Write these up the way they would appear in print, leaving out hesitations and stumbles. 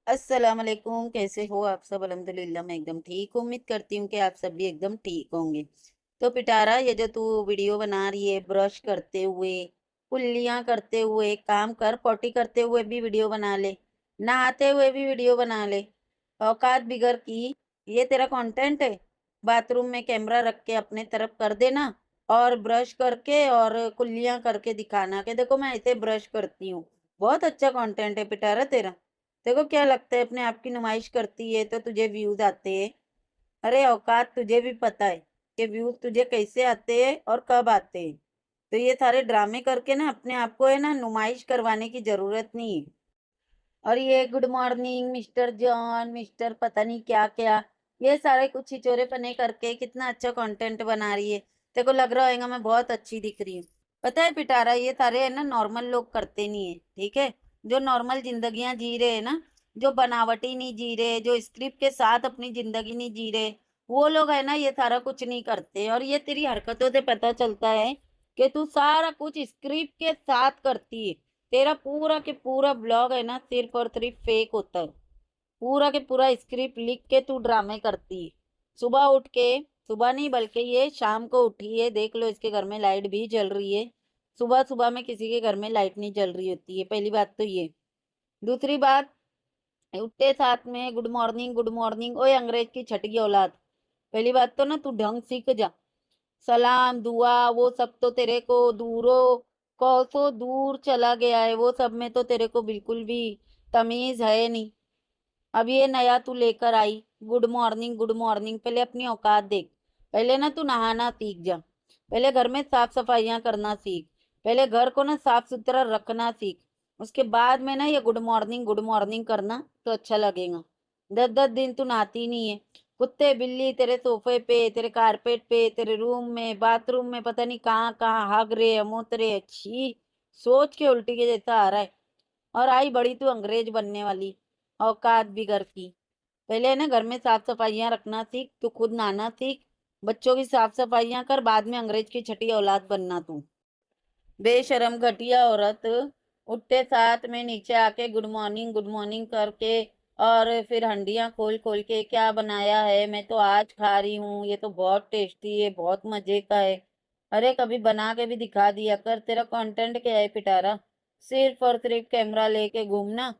अस्सलाम वालेकुम। कैसे हो आप सब? अल्हम्दुलिल्लाह मैं एकदम ठीक हूँ। उम्मीद करती हूँ कि आप सब भी एकदम ठीक होंगे। तो पिटारा, ये जो तू वीडियो बना रही है ब्रश करते हुए, कुल्लियाँ करते हुए, एक काम कर, पॉटी करते हुए भी वीडियो बना ले, नहाते हुए भी वीडियो बना ले। औकात बिगड़ की, ये तेरा कंटेंट है? बाथरूम में कैमरा रख के अपने तरफ कर देना और ब्रश करके और कुल्लियाँ करके दिखाना कि देखो मैं ऐसे ब्रश करती हूँ। बहुत अच्छा कंटेंट है पिटारा तेरा। देखो क्या लगता है, अपने आप की नुमाइश करती है तो तुझे व्यूज आते हैं। अरे औकात, तुझे भी पता है कि व्यूज तुझे कैसे आते हैं और कब आते हैं। तो ये सारे ड्रामे करके ना अपने आप को है ना नुमाइश करवाने की जरूरत नहीं है। और ये good morning mister John, mister पता नहीं क्या क्या, ये सारे कुछ छिचोरे पने करके कितना अच्छा कंटेंट बना रही है। तेरे को लग रहा होगा मैं बहुत अच्छी दिख रही हूँ। पता है पिटारा, ये सारे है ना नॉर्मल लोग करते नहीं है, ठीक है? जो नॉर्मल जिंदगियां जी रहे हैं ना, जो बनावटी नहीं जी रहे, जो स्क्रिप्ट के साथ अपनी जिंदगी नहीं जी रहे, वो लोग है ना ये सारा कुछ नहीं करते। और ये तेरी हरकतों से पता चलता है कि तू सारा कुछ स्क्रिप्ट के साथ करती है। तेरा पूरा के पूरा ब्लॉग है ना सिर्फ और सिर्फ फेक होता है। पूरा के पूरा स्क्रिप्ट लिख के तू ड्रामे करती है। सुबह उठ के, सुबह नहीं बल्कि ये शाम को उठी है, देख लो इसके घर में लाइट भी जल रही है। सुबह सुबह में किसी के घर में लाइट नहीं जल रही होती है, पहली बात तो ये। दूसरी बात, उठते साथ में गुड मॉर्निंग गुड मॉर्निंग, ओए अंग्रेज की छठी औलाद। पहली बात तो ना तू ढंग सीख जा। सलाम दुआ वो सब तो तेरे को दूरो कोसों दूर चला गया है, वो सब में तो तेरे को बिल्कुल भी तमीज है नहीं। अब ये नया तू लेकर आई, गुड मॉर्निंग गुड मॉर्निंग। पहले अपनी औकात देख। पहले ना तू नहाना सीख जा। पहले घर में साफ सफाइयां करना सीख। पहले घर को ना साफ सुथरा रखना सीख। उसके बाद में ना ये गुड मॉर्निंग करना तो अच्छा लगेगा। 10-10 दिन तू नहाती नहीं है। कुत्ते बिल्ली तेरे सोफे पे, तेरे कारपेट पे, तेरे रूम में, बाथरूम में, पता नहीं कहाँ कहाँ हग रहे हैं, मूत रहे हैं। छी, सोच के उल्टी के जैसा आ रहा है। और आई बड़ी तू अंग्रेज बनने वाली, औकात बिगड़ की। पहले है ना घर में साफ सफाइयां रखना सीख, तू खुद नहाना सीख, बच्चों की साफ सफाइयां कर, बाद में अंग्रेज की छठी औलाद बनना तू। बेशरम घटिया औरत। उठते साथ में नीचे आके गुड मॉर्निंग करके और फिर हंडियां खोल खोल के क्या बनाया है, मैं तो आज खा रही हूँ, ये तो बहुत टेस्टी है, बहुत मजे का है। अरे कभी बना के भी दिखा दिया कर। तेरा कंटेंट क्या है पिटारा? सिर्फ और सिर्फ कैमरा लेके घूमना,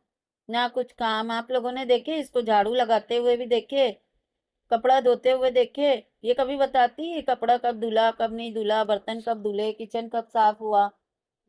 ना कुछ काम। आप लोगों ने देखे इसको झाड़ू लगाते हुए भी देखे, कपड़ा धोते हुए देखे? ये कभी बताती है कपड़ा कब धुला कब नहीं धुला, बर्तन कब धुले, किचन कब साफ हुआ,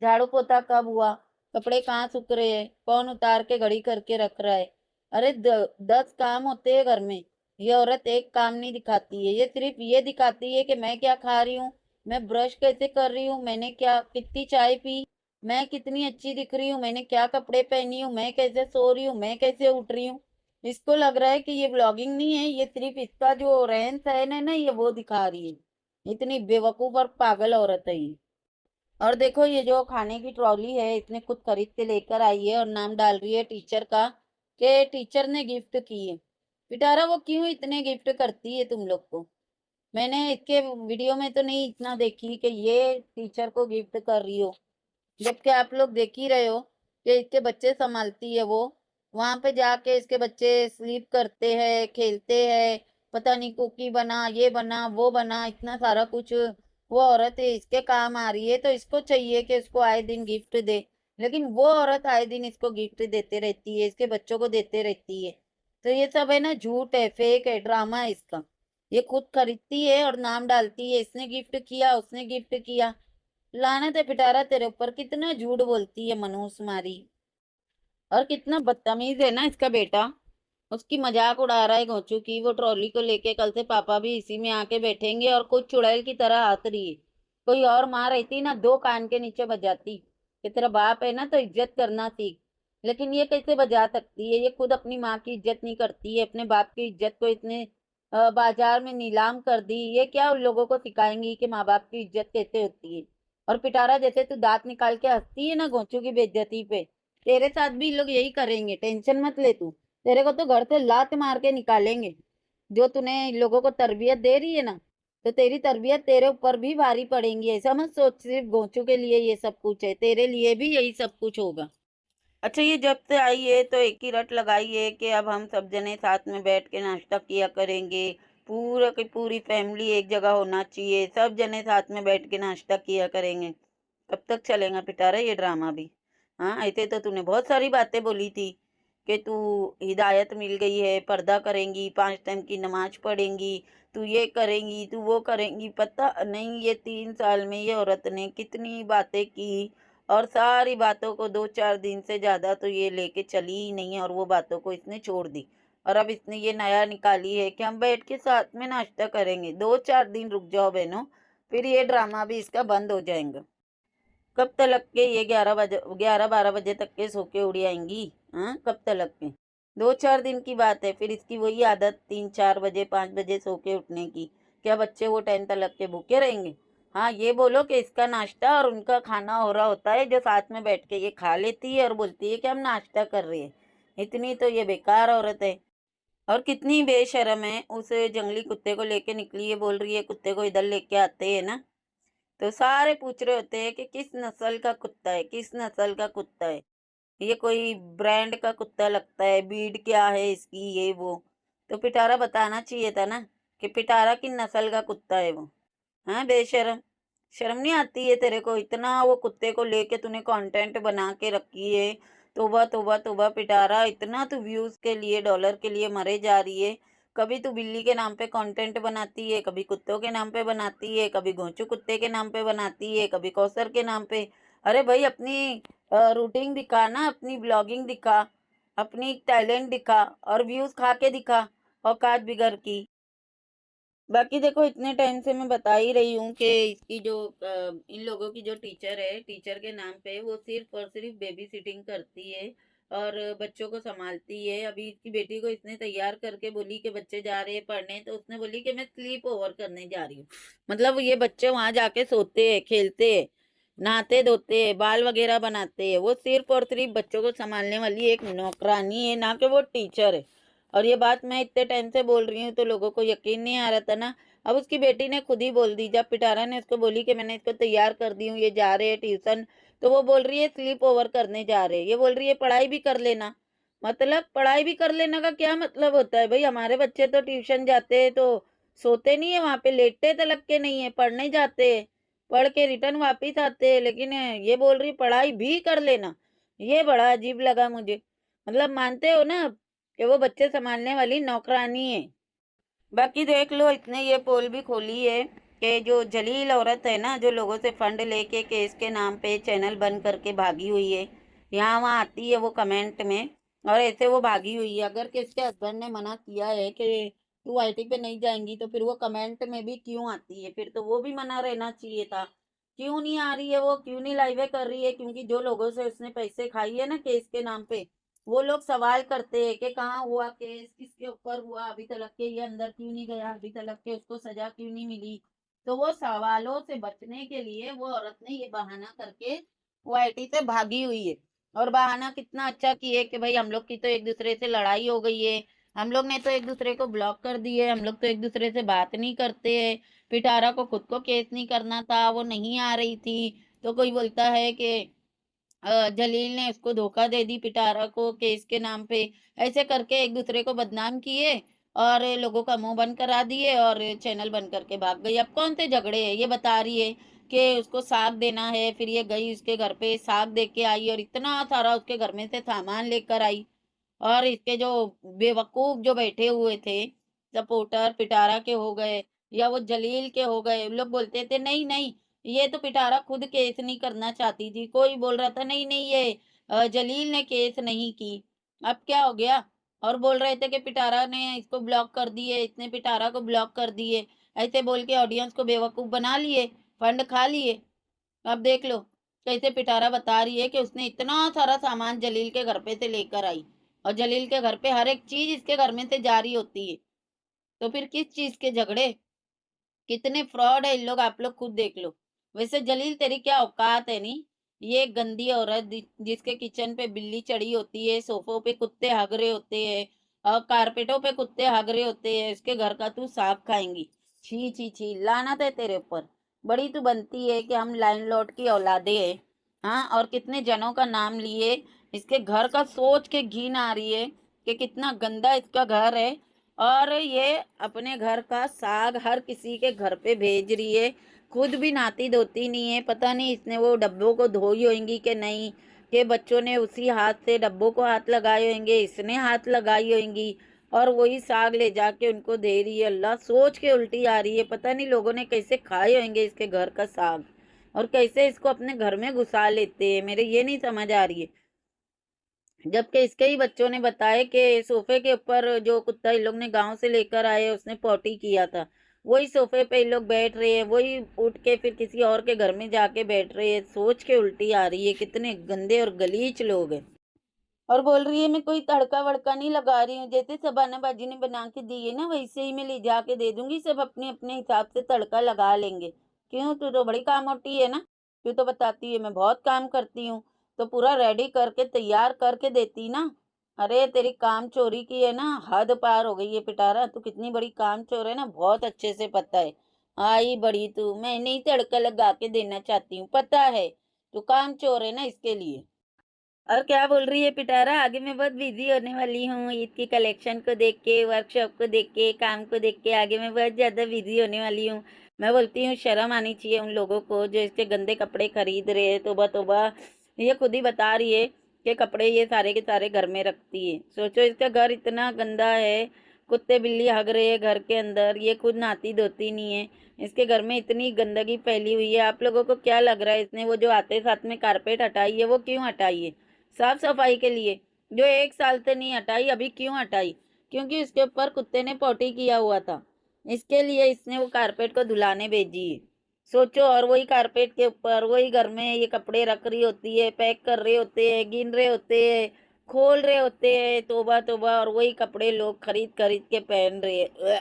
झाड़ू पोता कब हुआ, कपड़े कहाँ सूख रहे हैं, कौन उतार के घड़ी करके रख रहा है? अरे 10 काम होते हैं घर में, ये औरत एक काम नहीं दिखाती है। ये सिर्फ ये दिखाती है कि मैं क्या खा रही हूँ, मैं ब्रश कैसे कर रही हूँ, मैंने क्या कितनी चाय पी, मैं कितनी अच्छी दिख रही हूँ, मैंने क्या कपड़े पहनी हूँ, मैं कैसे सो रही हूँ, मैं कैसे उठ रही हूँ। इसको लग रहा है कि ये ब्लॉगिंग नहीं है, ये सिर्फ इसका जो रहन सहन है ना ये वो दिखा रही है। इतनी बेवकूफ और पागल औरत है ये। और देखो ये जो खाने की ट्रॉली है, इसने खुद खरीद के लेकर आई है और नाम डाल रही है टीचर का कि टीचर ने गिफ्ट की है। पिटारा, वो क्यों इतने गिफ्ट करती है तुम लोग को? मैंने इसके वीडियो में तो नहीं इतना देखी कि ये टीचर को गिफ्ट कर रही हो, जबकि आप लोग देख ही रहे हो कि इसके बच्चे संभालती है वो। वहां पे जाके इसके बच्चे स्लीप करते हैं, खेलते हैं, पता नहीं कुकी बना, ये बना, वो बना, इतना सारा कुछ। वो औरत है इसके काम आ रही है तो इसको चाहिए कि इसको आए दिन गिफ्ट दे। लेकिन वो औरत आए दिन इसको गिफ्ट देते रहती है, इसके बच्चों को देते रहती है। तो ये सब है ना झूठ है, फेक है, ड्रामा है इसका। ये खुद खरीदती है और नाम डालती है इसने गिफ्ट किया, उसने गिफ्ट किया। लानत है पिटारा तेरे ऊपर, कितना झूठ बोलती है मनहूस मारी। और कितना बदतमीज है ना इसका बेटा। उसकी मजाक उड़ा रहा है घोंचू की, वो ट्रॉली को लेके कल से पापा भी इसी में आके बैठेंगे और कुछ चुड़ैल की तरह हंस रही है। कोई और माँ रहती ना दो कान के नीचे बजाती कि तेरा बाप है ना तो इज्जत करना सीख। लेकिन ये कैसे बजा सकती है? ये खुद अपनी माँ की इज्जत नहीं करती है, अपने बाप की इज्जत को इसने बाजार में नीलाम कर दी। ये क्या उन लोगों को सिखाएंगी कि माँ बाप की इज्जत कैसे होती है? और पिटारा, जैसे तू दांत निकाल के हंसती है ना घोंचू की बेइज्जती पे, तेरे साथ भी लोग यही करेंगे, टेंशन मत ले तू। तेरे को तो घर से लात मार के निकालेंगे। जो तूने लोगों को तरबियत दे रही है ना, तो तेरी तरबियत तेरे ऊपर भी भारी पड़ेंगी। ऐसा मत सोच सिर्फ गोचू के लिए ये सब कुछ है, तेरे लिए भी यही सब कुछ होगा। अच्छा, ये जब से आई है तो एक ही रट लगाई है कि अब हम सब जने साथ में बैठ के नाश्ता किया करेंगे, पूरा की पूरी फैमिली एक जगह होना चाहिए, सब जने साथ में बैठ के नाश्ता किया करेंगे। कब तक चलेगा पिटारा ये ड्रामा भी? हाँ, ऐसे तो तूने बहुत सारी बातें बोली थी कि तू हिदायत मिल गई है, पर्दा करेंगी, 5 टाइम की नमाज़ पढ़ेंगी, तू ये करेंगी, तू वो करेंगी। पता नहीं ये 3 साल में ये औरत ने कितनी बातें की और सारी बातों को 2-4 दिन से ज़्यादा तो ये लेके चली ही नहीं है और वो बातों को इसने छोड़ दी। और अब इसने ये नया निकाली है कि हम बैठ के साथ में नाश्ता करेंगे। 2-4 दिन रुक जाओ बहनों, फिर ये ड्रामा भी इसका बंद हो जाएगा। कब तलक के ये 11-12 बजे तक के सो के उड़ी आएँगी? हाँ, कब तलक के? 2-4 दिन की बात है, फिर इसकी वही आदत 3-4 बजे, 5 बजे सो के उठने की। क्या बच्चे वो टाइम तलक के भूखे रहेंगे? हाँ, ये बोलो कि इसका नाश्ता और उनका खाना हो रहा होता है, जो साथ में बैठ के ये खा लेती है और बोलती है कि हम नाश्ता कर रहे हैं। इतनी तो ये बेकार औरत है। और कितनी बेशर्म है, उस जंगली कुत्ते को लेके निकली है, बोल रही है कुत्ते को इधर लेके आते हैं ना। तो सारे पूछ रहे होते हैं कि किस नस्ल का कुत्ता है, किस नस्ल का कुत्ता है। ये कोई ब्रांड का कुत्ता लगता है, ब्रीड क्या है इसकी, ये वो। तो पिटारा बताना चाहिए था ना कि पिटारा किन नस्ल का कुत्ता है वो। हाँ, बेशर्म। शर्म नहीं आती है तेरे को? इतना वो कुत्ते को लेके तूने कंटेंट बना के रखी है। तौबा तौबा तौबा पिटारा, इतना तू व्यूज के लिए, डॉलर के लिए मरे जा रही है। कभी तू बिल्ली के नाम पे कंटेंट बनाती है, कभी कुत्तों के नाम पे बनाती है, कभी घोंचू कुत्ते के नाम पे बनाती है, कभी कौसर के नाम पे। अरे भाई, अपनी रूटीन दिखा ना, अपनी ब्लॉगिंग दिखा, अपनी टैलेंट दिखा और व्यूज खा के दिखा, औकात बिगड़ की। बाकी देखो, इतने टाइम से मैं बता ही रही हूँ कि इसकी जो इन लोगों की जो टीचर है, टीचर के नाम पे वो सिर्फ और सिर्फ बेबी सिटिंग करती है और बच्चों को संभालती है। अभी इसकी बेटी को इसने तैयार करके बोली कि बच्चे जा रहे हैं पढ़ने, तो उसने बोली कि मैं स्लीप ओवर करने जा रही हूँ। मतलब ये बच्चे वहां जाके सोते हैं, खेलते हैं, नहाते धोते हैं, बाल वगैरह बनाते हैं। वो सिर्फ और सिर्फ बच्चों को संभालने वाली एक नौकरानी है, ना कि वो टीचर है। और ये बात मैं इतने टाइम से बोल रही हूँ तो लोगों को यकीन नहीं आ रहा था ना। अब उसकी बेटी ने खुद ही बोल दी, जब पिटारा ने उसको बोली कि मैंने इसको तैयार कर दी हूँ, ये जा रहे हैं ट्यूशन, तो वो बोल रही है स्लीप ओवर करने जा रहे हैं। ये बोल रही है पढ़ाई भी कर लेना। मतलब पढ़ाई भी कर लेना का क्या मतलब होता है भाई? हमारे बच्चे तो ट्यूशन जाते हैं तो सोते नहीं है वहां पे, लेटते तलक के नहीं है, पढ़ने जाते हैं, पढ़ के रिटर्न वापिस आते हैं। लेकिन ये बोल रही पढ़ाई भी कर लेना। ये बड़ा अजीब लगा मुझे। मतलब मानते हो ना कि वो बच्चे संभालने वाली नौकरानी है। बाकी देख लो, इतने ये पोल भी खोली है कि जो जलील औरत है ना, जो लोगों से फंड लेके केस के नाम पे चैनल बंद करके भागी हुई है, यहाँ वहाँ आती है वो कमेंट में और ऐसे वो भागी हुई है। अगर कि इसके हस्बैंड ने मना किया है कि तू आईटी पे नहीं जाएंगी, तो फिर वो कमेंट में भी क्यों आती है? फिर तो वो भी मना रहना चाहिए था। क्यों नहीं आ रही है वो, क्यों नहीं लाइव कर रही है? क्योंकि जो लोगों से उसने पैसे खाई है ना केस के नाम पे, वो लोग सवाल करते हैं कि कहाँ हुआ केस, किसके ऊपर हुआ, अभी तक के ये अंदर क्यों नहीं गया, अभी तक के उसको सजा क्यों नहीं मिली। तो वो सवालों से बचने के लिए वो औरत ने ये बहाना करके वो आईटी से भागी हुई है। और बहाना कितना अच्छा किए कि भाई हम लोग की तो एक दूसरे से लड़ाई हो गई है, हम लोग ने तो एक दूसरे को ब्लॉक कर दिए, हम लोग तो एक दूसरे से बात नहीं करते हैं। पिटारा को खुद को केस नहीं करना था, वो नहीं आ रही थी, तो कोई बोलता है कि जलील ने उसको धोखा दे दी पिटारा को केस के नाम पे। ऐसे करके एक दूसरे को बदनाम किए और लोगों का मुंह बंद करा दिए और चैनल बंद करके भाग गई। अब कौन से झगड़े हैं? ये बता रही है कि उसको साग देना है, फिर ये गई उसके घर पे साग दे के आई और इतना सारा उसके घर में से सामान लेकर आई। और इसके जो बेवकूफ जो बैठे हुए थे सपोर्टर पिटारा के हो गए या वो जलील के हो गए, लोग बोलते थे नहीं नहीं, ये तो पिटारा खुद केस नहीं करना चाहती थी। कोई बोल रहा था नहीं नहीं, ये जलील ने केस नहीं की। अब क्या हो गया? और बोल रहे थे कि पिटारा ने इसको ब्लॉक कर दिए, इसने पिटारा को ब्लॉक कर दिए। ऐसे बोल के ऑडियंस को बेवकूफ बना लिए, फंड खा लिए। अब देख लो कैसे पिटारा बता रही है कि उसने इतना सारा सामान जलील के घर पे से लेकर आई और जलील के घर पे हर एक चीज इसके घर में से जारी होती है। तो फिर किस चीज के झगड़े? कितने फ्रॉड है इन लोग, आप लोग खुद देख लो। वैसे जलील तेरी क्या औकात है? नहीं, ये गंदी औरत जिसके किचन पे बिल्ली चढ़ी होती है, सोफों पे कुत्ते हग रहे होते हैं और कारपेटों पे कुत्ते हग रहे होते हैं, इसके घर का तू साग खाएंगी? छी छी छी, लानत है तेरे ऊपर। बड़ी तू बनती है कि हम लैंडलॉर्ड की औलादे हैं। हाँ, और कितने जनों का नाम लिए, इसके घर का सोच के घिन आ रही है कि कितना गंदा इसका घर है। और ये अपने घर का साग हर किसी के घर पे भेज रही है, खुद भी नहाती धोती नहीं है। पता नहीं इसने वो डब्बों को धोई होंगी कि नहीं, कि बच्चों ने उसी हाथ से डब्बों को हाथ लगाए होंगे, इसने हाथ लगाई होंगी, और वही साग ले जाके उनको दे रही है। अल्लाह, सोच के उल्टी आ रही है। पता नहीं लोगों ने कैसे खाए होंगे इसके घर का साग, और कैसे इसको अपने घर में घुसा लेते हैं, मेरे ये नहीं समझ आ रही है। जबकि इसके ही बच्चों ने बताया कि सोफे के ऊपर जो कुत्ता इन लोग ने गांव से लेकर आए उसने पॉटी किया था, वही सोफे पे इन लोग बैठ रहे हैं, वही उठ के फिर किसी और के घर में जाके बैठ रहे हैं। सोच के उल्टी आ रही है, कितने गंदे और गलीच लोग हैं। और बोल रही है मैं कोई तड़का वड़का नहीं लगा रही हूँ, जैसे सबाना बाजी ने बना के दी है ना वैसे ही मैं ले जाके दे दूंगी, सब अपने अपने हिसाब से तड़का लगा लेंगे। क्यों, तू तो बड़ी काम होती है ना, तू तो बताती है मैं बहुत काम करती हूँ, तो पूरा रेडी करके तैयार करके देती ना। अरे तेरी काम चोरी की है ना, हद पार हो गई है पिटारा, तू कितनी बड़ी काम चोर है ना, बहुत अच्छे से पता है। आई बड़ी तू, मैं नहीं तड़का लगा के देना चाहती हूँ, पता है तू काम चोर है ना इसके लिए। और क्या बोल रही है पिटारा, आगे मैं बहुत बिजी होने वाली हूँ, ईद की कलेक्शन को देख के, वर्कशॉप को देख के, काम को देख के आगे मैं बहुत ज्यादा बिजी होने वाली हूँ। मैं बोलती हूँ शर्म आनी चाहिए उन लोगों को जो इसके गंदे कपड़े खरीद रहे हैं। तोबा तोबा, ये खुद ही बता रही है कि कपड़े ये सारे के सारे घर में रखती है। सोचो इसका घर इतना गंदा है, कुत्ते बिल्ली हग रहे हैं घर के अंदर, ये खुद नहाती धोती नहीं है। इसके घर में इतनी गंदगी फैली हुई है। आप लोगों को क्या लग रहा है इसने वो जो आते साथ में कारपेट हटाई है वो क्यों हटाई है? साफ सफाई के लिए, जो 1 साल से नहीं हटाई, अभी क्यों हटाई? क्योंकि उसके ऊपर कुत्ते ने पॉटी किया हुआ था, इसके लिए इसने वो कारपेट को धुलाने भेजी है। सोचो, और वही कारपेट के ऊपर वही घर में ये कपड़े रख रही होती है, पैक कर रहे होते हैं, गिन रहे होते हैं, खोल रहे होते हैं, तोबा तोबा, और वही कपड़े लोग खरीद खरीद के पहन रहे हैं।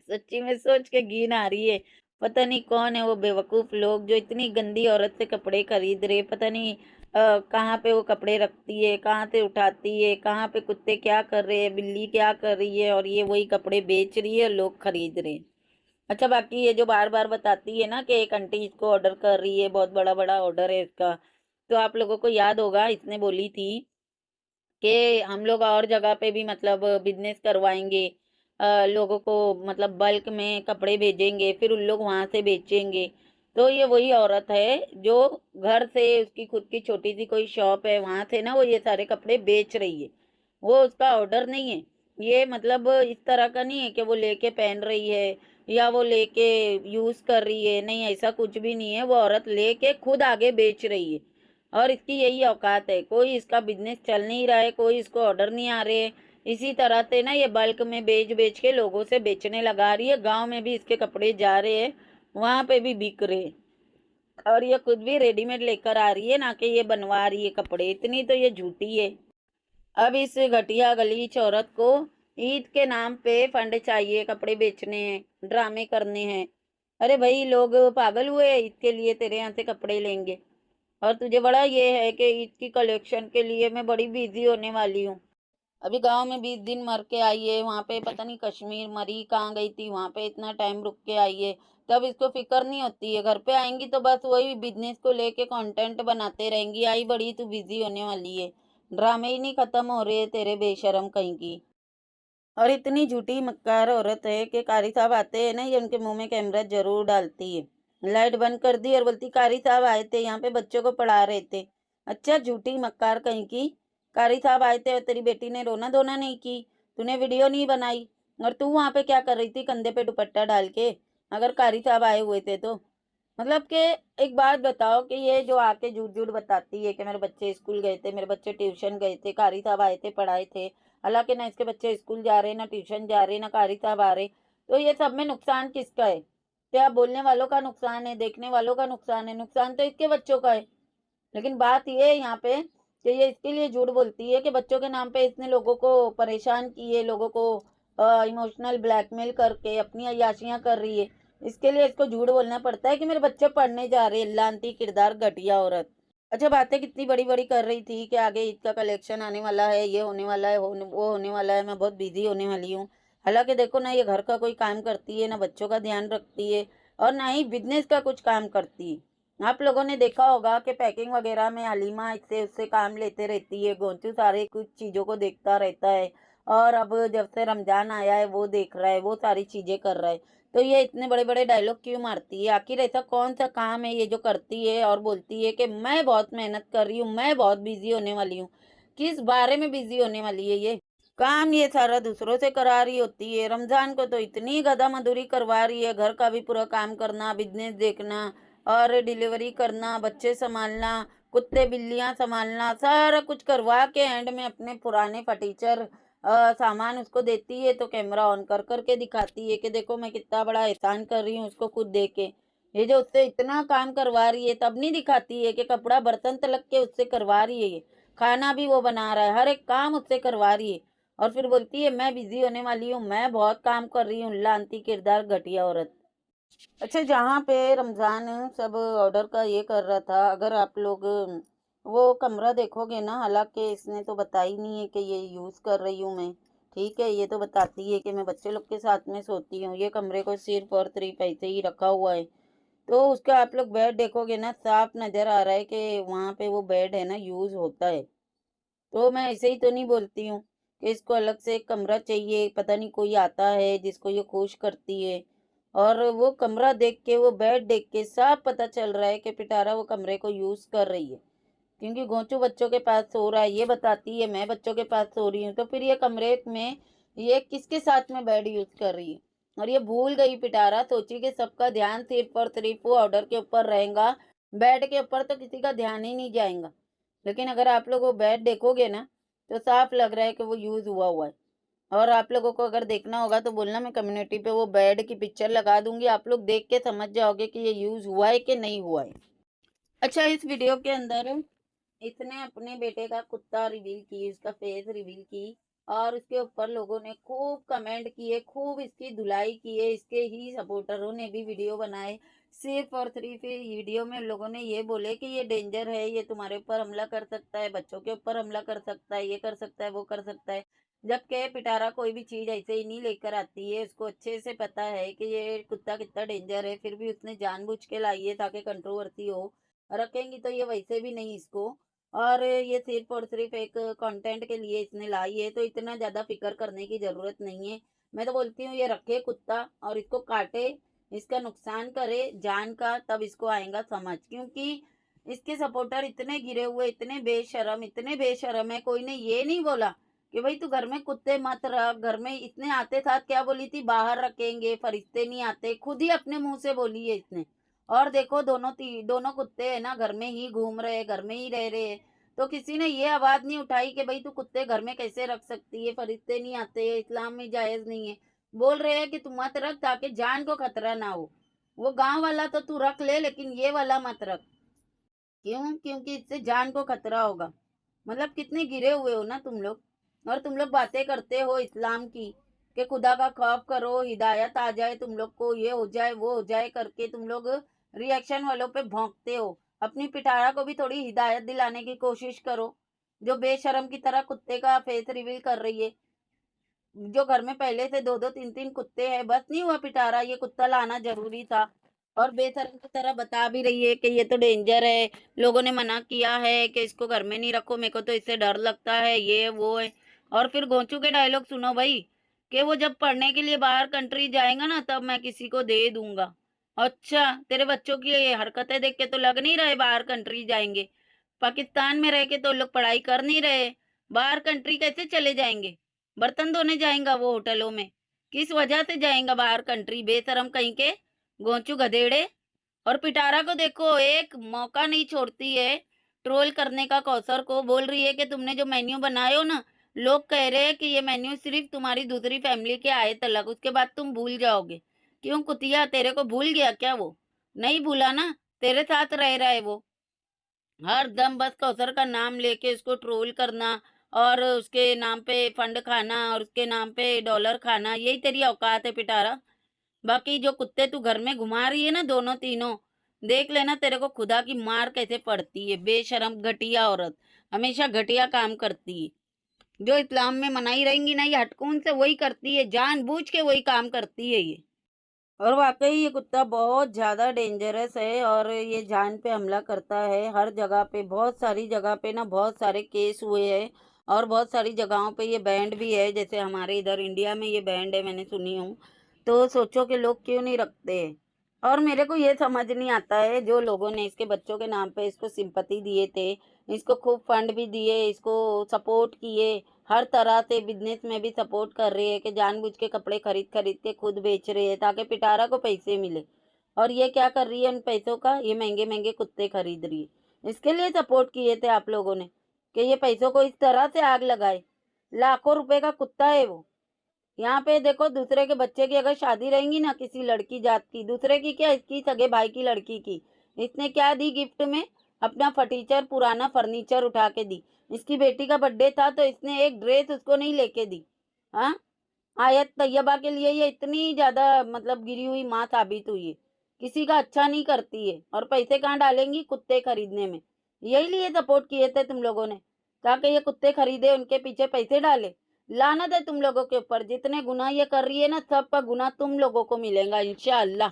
सच्ची में सोच के घिन आ रही है। पता नहीं कौन है वो बेवकूफ लोग जो इतनी गंदी औरत से कपड़े खरीद रहे, पता नहीं कहाँ पे वो कपड़े रखती है, कहाँ से उठाती है, कहाँ पे कुत्ते क्या कर रहे हैं, बिल्ली क्या कर रही है, और ये वही कपड़े बेच रही है, लोग खरीद रहे हैं। अच्छा, बाकी ये जो बार बार बताती है ना कि एक आंटी इसको ऑर्डर कर रही है, बहुत बड़ा बड़ा ऑर्डर है इसका, तो आप लोगों को याद होगा इसने बोली थी कि हम लोग और जगह पे भी मतलब बिजनेस करवाएंगे, लोगों को मतलब बल्क में कपड़े भेजेंगे, फिर उन लोग वहां से बेचेंगे। तो ये वही औरत है जो घर से, उसकी खुद की छोटी सी कोई शॉप है, वहां से ना वो ये सारे कपड़े बेच रही है। वो उसका ऑर्डर नहीं है, ये मतलब इस तरह का नहीं है कि वो लेके पहन रही है या वो लेके यूज कर रही है, नहीं ऐसा कुछ भी नहीं है। वो औरत लेके खुद आगे बेच रही है, और इसकी यही औकात है। कोई इसका बिजनेस चल नहीं रहा है, कोई इसको ऑर्डर नहीं आ रहे। इसी तरह से ना ये बल्क में बेच बेच के लोगों से बेचने लगा रही है। गांव में भी इसके कपड़े जा रहे हैं, वहां पे भी बिक रहे हैं, और ये खुद भी रेडीमेड लेकर आ रही है, ना कि ये बनवा रही है कपड़े। इतनी तो ये झूठी है। अब इस घटिया गलीच औरत को ईद के नाम पे फंड चाहिए, कपड़े बेचने हैं, ड्रामे करने हैं। अरे भाई, लोग पागल हुए ईद के लिए तेरे यहाँ से कपड़े लेंगे, और तुझे बड़ा ये है कि ईद की कलेक्शन के लिए मैं बड़ी बिजी होने वाली हूँ। अभी गांव में 20 दिन मर के आई है, वहां पे पता नहीं कश्मीर मरी कहाँ गई थी, वहां पे इतना टाइम रुक के आई है। तब इसको फिक्र नहीं होती है, घर पे आएंगी तो बस वही बिजनेस को लेके कंटेंट बनाते रहेंगी। आई बड़ी तू बिजी होने वाली है, ड्रामे ही नहीं खत्म हो रहे तेरे बेशरम कहीं की। और इतनी झूठी मक्कार औरत है कि कारी साहब आते हैं ना, ये उनके मुंह में कैमरा जरूर डालती है। लाइट बंद कर दी और बोलती कारी साहब आए थे, यहाँ पे बच्चों को पढ़ा रहे थे। अच्छा, झूठी मक्कार कहीं की, कारी साहब आए थे और तेरी बेटी ने रोना धोना नहीं की, तूने वीडियो नहीं बनाई, और तू वहां पे क्या कर रही थी कंधे पे दुपट्टा डाल के, अगर कारी साहब आए हुए थे तो? मतलब कि एक बात बताओ कि ये जो आके झूठ झूठ बताती है कि मेरे बच्चे स्कूल गए थे, मेरे बच्चे ट्यूशन गए थे, कारी साहब आए थे पढ़ाए थे, हालांकि ना इसके बच्चे स्कूल जा रहे, ना ट्यूशन जा रहे, ना कारी साहब आ रहे, तो ये सब में नुकसान किसका है? क्या बोलने वालों का नुकसान है, देखने वालों का नुकसान है? नुकसान तो इसके बच्चों का है। लेकिन बात ये है यहाँ पे कि ये इसके लिए झूठ बोलती है कि बच्चों के नाम पे इसने लोगों को परेशान किए, लोगों को इमोशनल ब्लैकमेल करके अपनी अय्याशियां कर रही है। इसके लिए इसको झूठ बोलना पड़ता है कि मेरे बच्चे पढ़ने जा रहे हैं। लांती किरदार घटिया औरत। अच्छा, बातें कितनी बड़ी बड़ी कर रही थी कि आगे ईद का कलेक्शन आने वाला है, ये होने वाला है, वो होने वाला है, मैं बहुत बिजी होने वाली हूँ। हालांकि देखो ना, ये घर का कोई काम करती है, ना बच्चों का ध्यान रखती है, और ना ही बिजनेस का कुछ काम करती है। आप लोगों ने देखा होगा कि पैकिंग वगैरह में हलीमा इससे उससे काम लेते रहती है, गोंचू सारे कुछ चीज़ों को देखता रहता है। और अब जब से रमज़ान आया है वो देख रहा है, वो सारी चीज़ें कर रहा है। तो ये इतने बड़े-बड़े डायलॉग क्यों मारती है? आखिर ऐसा कौन-सा काम है ये जो करती है और बोलती है कि मैं बहुत मेहनत कर रही हूँ, मैं बहुत बिज़ी होने वाली हूँ। किस बारे में बिज़ी होने वाली है ये? काम ये सारा दूसरों से करा रही होती है। रमज़ान को तो इतनी गधा-मजदूरी करवा रही है, घर का भी पूरा काम करना, बिज़नेस देखना और डिलीवरी करना, बच्चे सँभालना, कुत्ते-बिल्लियाँ सँभालना, सारा कुछ करवा के एंड में अपने पुराने फटीचर सामान उसको देती है तो कैमरा ऑन कर कर के दिखाती है कि देखो मैं कितना बड़ा एहसान कर रही हूँ उसको खुद दे के। ये जो उससे इतना काम करवा रही है तब नहीं दिखाती है कि कपड़ा बर्तन तक के उससे करवा रही है ये। खाना भी वो बना रहा है, हर एक काम उससे करवा रही है। और फिर बोलती है मैं बिज़ी होने वाली हूँ, मैं बहुत काम कर रही हूँ, लानती किरदार घटिया औरत। अच्छा, जहाँ पे रमज़ान सब ऑर्डर का ये कर रहा था, अगर आप लोग वो कमरा देखोगे ना, हालाँकि इसने तो बताया ही नहीं है कि ये यूज़ कर रही हूँ मैं, ठीक है? ये तो बताती है कि मैं बच्चे लोग के साथ में सोती हूँ, ये कमरे को सिर्फ़ और सिर्फ़ ऐसे ही रखा हुआ है। तो उसका आप लोग बेड देखोगे ना, साफ नज़र आ रहा है कि वहाँ पे वो बेड है ना, यूज़ होता है। तो मैं ऐसे ही तो नहीं बोलती हूँ कि इसको अलग से एक कमरा चाहिए, पता नहीं कोई आता है जिसको ये खुश करती है। और वो कमरा देख के, वो बेड देख के साफ पता चल रहा है कि पिटारा वो कमरे को यूज़ कर रही है। क्योंकि गोंचू बच्चों के पास सो रहा है, ये बताती है मैं बच्चों के पास सो रही हूँ, तो फिर ये कमरे में ये किसके साथ में बेड यूज़ कर रही है? और ये भूल गई पिटारा, सोची कि सबका ध्यान सिर्फ़ और सिर्फ़ वो ऑर्डर के ऊपर रहेगा, बेड के ऊपर तो किसी का ध्यान ही नहीं जाएगा। लेकिन अगर आप लोग वो बेड देखोगे ना, तो साफ लग रहा है कि वो यूज़ हुआ हुआ है। और आप लोगों को अगर देखना होगा तो बोलना, मैं कम्युनिटी पे वो बेड की पिक्चर लगा दूँगी, आप लोग देख के समझ जाओगे कि ये यूज़ हुआ है कि नहीं हुआ है। अच्छा, इस वीडियो के अंदर इसने अपने बेटे का कुत्ता रिवील की, उसका फेस रिवील की और उसके ऊपर लोगों ने खूब कमेंट किए, खूब इसकी धुलाई की है, इसके ही सपोर्टरों ने भी वीडियो बनाए। सिर्फ और सिर्फ ये वीडियो में लोगों ने ये बोले कि ये डेंजर है, ये तुम्हारे ऊपर हमला कर सकता है, बच्चों के ऊपर हमला कर सकता है, ये कर सकता है, वो कर सकता है। जबकि पिटारा कोई भी चीज़ ऐसे ही नहीं लेकर आती है, उसको अच्छे से पता है कि ये कुत्ता कितना डेंजर है, फिर भी उसने जानबूझ के लाई है ताकि कंट्रोवर्सी हो। रखेंगी तो ये वैसे भी नहीं इसको, और ये सिर्फ और सिर्फ एक कंटेंट के लिए इसने लाई है, तो इतना ज़्यादा फ़िक्र करने की ज़रूरत नहीं है। मैं तो बोलती हूँ ये रखे कुत्ता और इसको काटे, इसका नुकसान करे जान का, तब इसको आएगा समझ। क्योंकि इसके सपोर्टर इतने बेशर्म है, कोई ने ये नहीं बोला कि भाई तू घर में कुत्ते मत रख, घर में इतने आते साथ क्या बोली थी, बाहर रखेंगे, फरिश्ते नहीं आते, खुद ही अपने मुँह से बोली है इसने। और देखो दोनों कुत्ते हैं ना घर में ही घूम रहे, घर में ही रह रहे हैं। तो किसी ने ये आवाज़ नहीं उठाई कि भई तू कुत्ते घर में कैसे रख सकती है, फरिश्ते नहीं आते, इस्लाम में जायज़ नहीं है। बोल रहे हैं कि तू मत रख ताकि जान को खतरा ना हो। वो गाँव वाला तो तू रख ले लेकिन ये वाला मत रख। क्यों? क्योंकि इससे जान को खतरा होगा। मतलब कितने गिरे हुए हो ना तुम लोग। और तुम लोग बातें करते हो इस्लाम की कि खुदा का खौफ करो, हिदायत आ जाए तुम लोग को, ये हो जाए वो हो जाए करके तुम लोग रिएक्शन वालों पे भौंकते हो। अपनी पिटारा को भी थोड़ी हिदायत दिलाने की कोशिश करो, जो बेशर्म की तरह कुत्ते का फेस रिवील कर रही है। जो घर में पहले से 2-2 3-3 कुत्ते हैं, बस नहीं हुआ पिटारा, ये कुत्ता लाना ज़रूरी था। और बेशर्म की तरह बता भी रही है कि ये तो डेंजर है, लोगों ने मना किया है कि इसको घर में नहीं रखो, मेरे को तो इससे डर लगता है, ये वो है। और फिर गोंचू के डायलॉग सुनो भई, कि वो जब पढ़ने के लिए बाहर कंट्री जाएगा ना तब मैं किसी को दे दूँगा। अच्छा, तेरे बच्चों की ये हरकतें देख के तो लग नहीं रहा है बाहर कंट्री जाएँगे। पाकिस्तान में रह के तो लोग पढ़ाई कर नहीं रहे, बाहर कंट्री कैसे चले जाएँगे? बर्तन धोने जाएगा वो होटलों में, किस वजह से जाएगा बाहर कंट्री, बेशरम कहीं के, गोंचू गधेड़े। और पिटारा को देखो, एक मौका नहीं छोड़ती है ट्रोल करने का कौसर को। बोल रही है कि तुमने जो मेन्यू बनाए हो ना, लोग कह रहे हैं कि ये मेन्यू सिर्फ तुम्हारी दूसरी फैमिली के आए तलक, उसके बाद तुम भूल जाओगे। क्यों कुतिया, तेरे को भूल गया क्या वो? नहीं भूला ना, तेरे साथ रह रहा है वो। हर दम बस कौसर का नाम लेके उसको ट्रोल करना और उसके नाम पे फंड खाना और उसके नाम पे डॉलर खाना, यही तेरी औकात है पिटारा। बाकी जो कुत्ते तू घर में घुमा रही है ना दोनों तीनों, देख लेना तेरे को खुदा की मार कैसे पड़ती है। बेशरम घटिया औरत, हमेशा घटिया काम करती है। जो इस्लाम में मनाई रहेंगी ना ये हटकून से वही करती है, जानबूझ के वही काम करती है ये। और वाक़ई ये कुत्ता बहुत ज़्यादा डेंजरस है और ये जान पे हमला करता है, हर जगह पे, बहुत सारी जगह पे ना बहुत सारे केस हुए हैं और बहुत सारी जगहों पे ये बैंड भी है, जैसे हमारे इधर इंडिया में ये बैंड है, मैंने सुनी हूँ। तो सोचो कि लोग क्यों नहीं रखते। और मेरे को ये समझ नहीं आता है, जो लोगों ने इसके बच्चों के नाम पे इसको सिंपैथी दिए थे, इसको खूब फंड भी दिए, इसको सपोर्ट किए, हर तरह से बिज़नेस में भी सपोर्ट कर रही है कि जानबूझ के कपड़े खरीद-खरीद के खुद बेच रही है ताकि पिटारा को पैसे मिले। और ये क्या कर रही है उन पैसों का? ये महँगे-महँगे कुत्ते खरीद रही है। इसके लिए सपोर्ट किए थे आप लोगों ने कि ये पैसों को इस तरह से आग लगाए। लाखों रुपए का कुत्ता है वो। यहाँ पे देखो दूसरे के बच्चे की अगर शादी रहेंगी ना किसी लड़की जात की, दूसरे की क्या इसकी सगे भाई की लड़की की, इसने क्या दी गिफ्ट में? अपना फर्नीचर पुराना फर्नीचर उठा के दी। इसकी बेटी का बर्थडे था तो इसने एक ड्रेस उसको नहीं लेके दी। हाँ, आयत तैयबा के लिए ये इतनी ज्यादा मतलब गिरी हुई माँ साबित हुई है। किसी का अच्छा नहीं करती है और पैसे कहाँ डालेंगी? कुत्ते खरीदने में। यही लिए सपोर्ट किए थे तुम लोगों ने ताकि ये कुत्ते खरीदे, उनके पीछे पैसे डाले। लानत है तुम लोगों के ऊपर, जितने गुनाह ये कर रही है ना सब का गुनाह तुम लोगों को मिलेगा इंशाअल्लाह।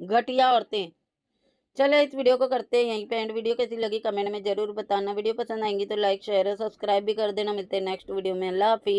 घटिया औरतें। चलो इस वीडियो को करते हैं यहीं पे एंड। वीडियो कैसी लगी कमेंट में जरूर बताना। वीडियो पसंद आएंगी तो लाइक शेयर और सब्सक्राइब भी कर देना। मिलते हैं नेक्स्ट वीडियो में। अल्लाह हाफिज।